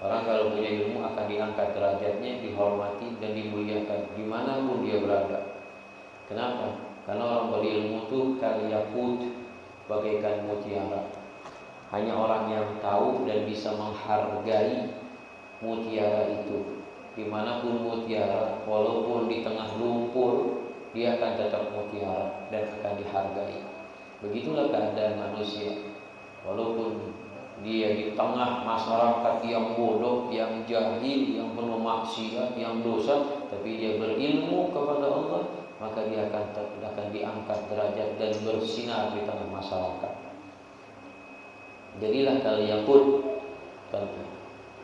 Orang kalau punya ilmu akan diangkat derajatnya, dihormati dan dimuliakan dimanapun dia berada. Kenapa? Karena orang berilmu itu kaliyakut, bagaikan mutiara. Hanya orang yang tahu dan bisa menghargai mutiara itu. Dimanapun mutiara, walaupun di tengah lumpur, dia akan tetap mutiara dan akan dihargai. Begitulah keadaan manusia. Walaupun dia di tengah masyarakat yang bodoh, yang jahil, yang penuh maksiat, yang dosa, tapi dia berilmu kepada Allah, maka dia akan diangkat derajat dan bersinar di tengah masyarakat. Jadilah kaliyakut.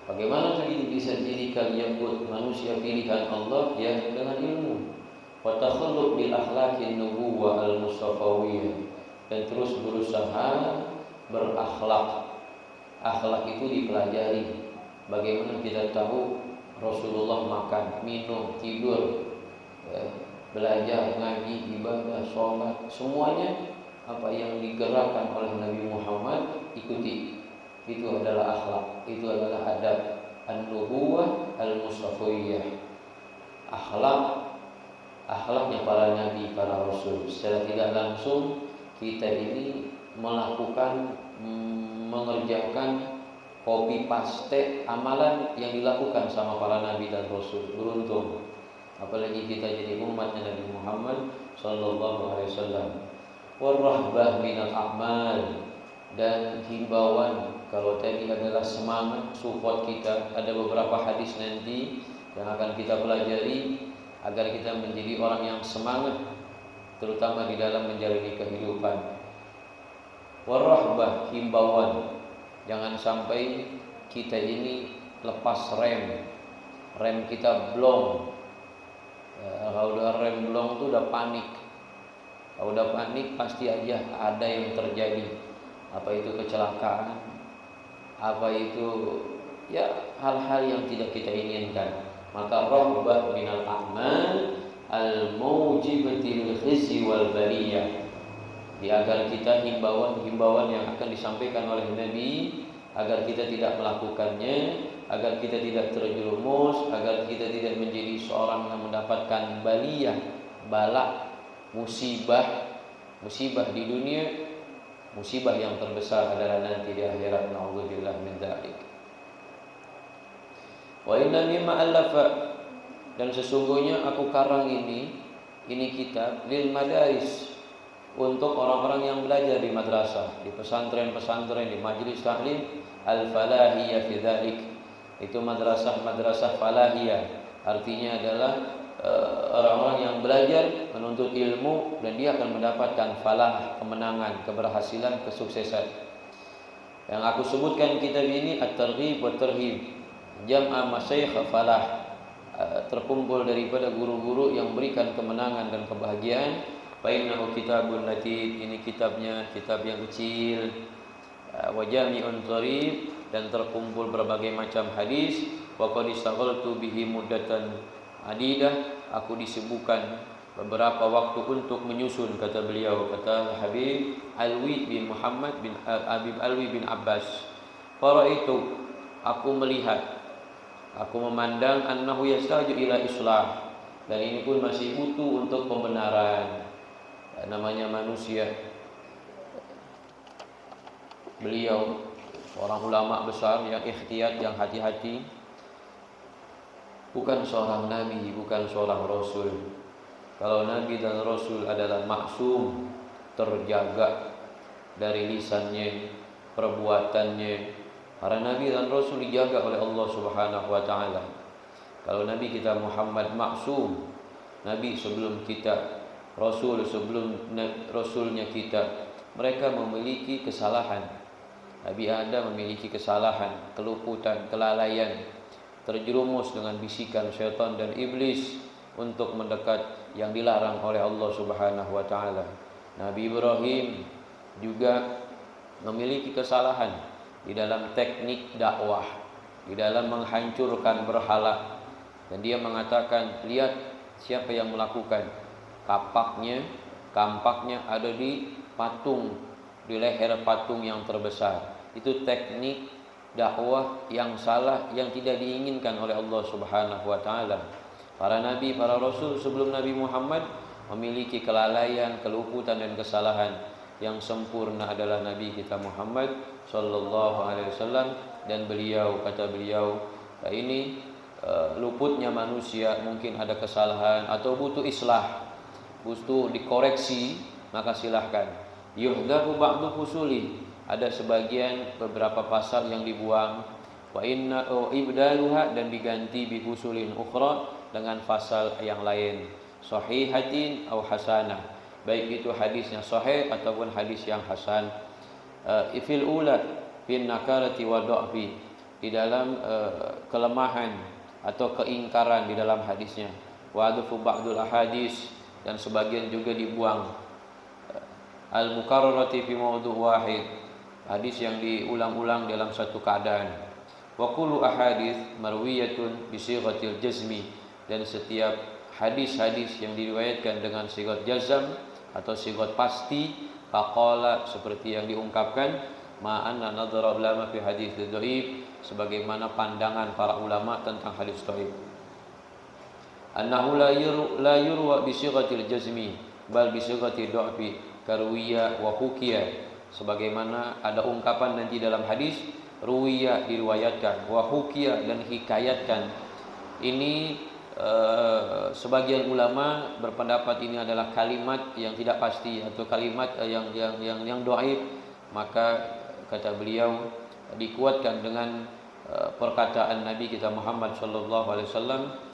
Bagaimana tadi bisa jadi kaliyakut, manusia pilihan Allah yang dengan ilmu. Wa takhalluq bil akhlaqin nubuwah al mustafawiyah, dan terus berusaha berakhlak. Akhlak itu dipelajari. Bagaimana kita tahu Rasulullah makan, minum, tidur, belajar, ngaji, ibadah, sholat, semuanya apa yang digerakkan oleh Nabi Muhammad ikuti. Itu adalah akhlak, itu adalah adab an-nubuwah al-mustafawiyah. Akhlaknya para nabi, para rasul. Secara tidak langsung kita ini melakukan, mengerjakan copy paste amalan yang dilakukan sama para nabi dan rasul. Beruntung. Apalagi kita jadi umatnya Nabi Muhammad sallallahu alaihi wasallam. Warahbah minal a'mal, dan himbauan. Kalau tadi adalah semangat, support kita, ada beberapa hadis nanti yang akan kita pelajari agar kita menjadi orang yang semangat, terutama di dalam menjalani kehidupan. Warahbah, himbauan, jangan sampai kita ini lepas rem kita blong. Kalau udah rem blong tuh udah panik. Kalau udah panik pasti aja ada yang terjadi. Apa itu kecelakaan, apa itu ya hal-hal yang tidak kita inginkan. Maka rahbah minal a'mal al-maujibatil khizi wal baliyah, agar kita himbauan yang akan disampaikan oleh Nabi, agar kita tidak melakukannya, agar kita tidak terjerumus, agar kita tidak menjadi seorang yang mendapatkan baliyah, bala, musibah di dunia. Musibah yang terbesar adalah nanti di akhirat. Na'udzubillah min dzalik. Wa inna mimma allafa, dan sesungguhnya aku karang ini kitab lil madaris, untuk orang-orang yang belajar di madrasah, di pesantren-pesantren, di majelis taklim al-falahiyah fi dzalik. Itu madrasah falahiyah, artinya adalah orang-orang yang belajar menuntut ilmu dan dia akan mendapatkan falah, kemenangan, keberhasilan, kesuksesan. Yang aku sebutkan kitab ini at-targhib wa tarhib, jam'a masyayikh falah, terkumpul daripada guru-guru yang berikan kemenangan dan kebahagiaan. Fa innahu kitabun latif, ini kitab yang kecil, wa jami'un dharib, dan terkumpul berbagai macam hadis. Wa qad istaghaltu bihi muddatan adidah, aku disibukkan beberapa waktu untuk menyusun, kata beliau, kata Habib Alwi bin Muhammad bin Habib Alwi bin Abbas. Para itu aku melihat, aku memandang annahu yastaju ila islah, dan ini pun masih butuh untuk pembenaran. Namanya manusia. Beliau orang ulama besar yang ikhtiyat, yang hati-hati, bukan seorang nabi, bukan seorang rasul. Kalau nabi dan rasul adalah maksum, terjaga dari lisannya, perbuatannya. Para nabi dan rasul dijaga oleh Allah Subhanahu wa taala. Kalau nabi kita Muhammad maksum, nabi sebelum kita, rasul sebelum rasulnya kita, mereka memiliki kesalahan. Nabi Adam memiliki kesalahan, keluputan, kelalaian, terjerumus dengan bisikan syaitan dan iblis untuk mendekat yang dilarang oleh Allah Subhanahu wa taala. Nabi Ibrahim juga memiliki kesalahan di dalam teknik dakwah, di dalam menghancurkan berhala. Dan dia mengatakan, lihat siapa yang melakukan. Kampaknya ada di patung, di leher patung yang terbesar. Itu teknik dakwah yang salah yang tidak diinginkan oleh Allah Subhanahu wa taala. Para nabi, para rasul sebelum Nabi Muhammad memiliki kelalaian, keluputan dan kesalahan. Yang sempurna adalah Nabi kita Muhammad sallallahu alaihi wasallam, dan beliau, kata beliau, ini luputnya manusia, mungkin ada kesalahan atau butuh islah, butuh dikoreksi, maka silahkan. Yuhdahu ba'du fusuli, ada sebagian beberapa pasal yang dibuang, wa inna ibdaluha, dan diganti bi fusulin ukhra, dengan pasal yang lain, sahihatin aw hasanah, baik itu hadisnya sahih ataupun hadis yang hasan. Ifil ula bin nakarati wa dha'fi, di dalam kelemahan atau keingkaran di dalam hadisnya. Wa adfu ba'dul ahadis, dan sebagian juga dibuang. Al mukarrarati fi mawdu' wahid, hadis yang diulang-ulang dalam satu keadaan. Wa kullu ahadits marwiyatun bi sighatil jazmi, dan setiap hadis-hadis yang diriwayatkan dengan sigat jazam atau sigat pasti, faqala, seperti yang diungkapkan, ma'anna nadhara ulama fi hadits dhaif, sebagaimana pandangan para ulama tentang hadis dhaif. Annahu la yurwa bi sighatil jazmi bal bi sighatil dha'fi karwiya wa hukiya, sebagaimana ada ungkapan nanti dalam hadis ruwiya diriwayatkan, wa hukiya dan hikayatkan. Ini sebagian ulama berpendapat ini adalah kalimat yang tidak pasti atau kalimat yang dhaif, maka kata beliau dikuatkan dengan perkataan Nabi kita Muhammad sallallahu alaihi wasallam,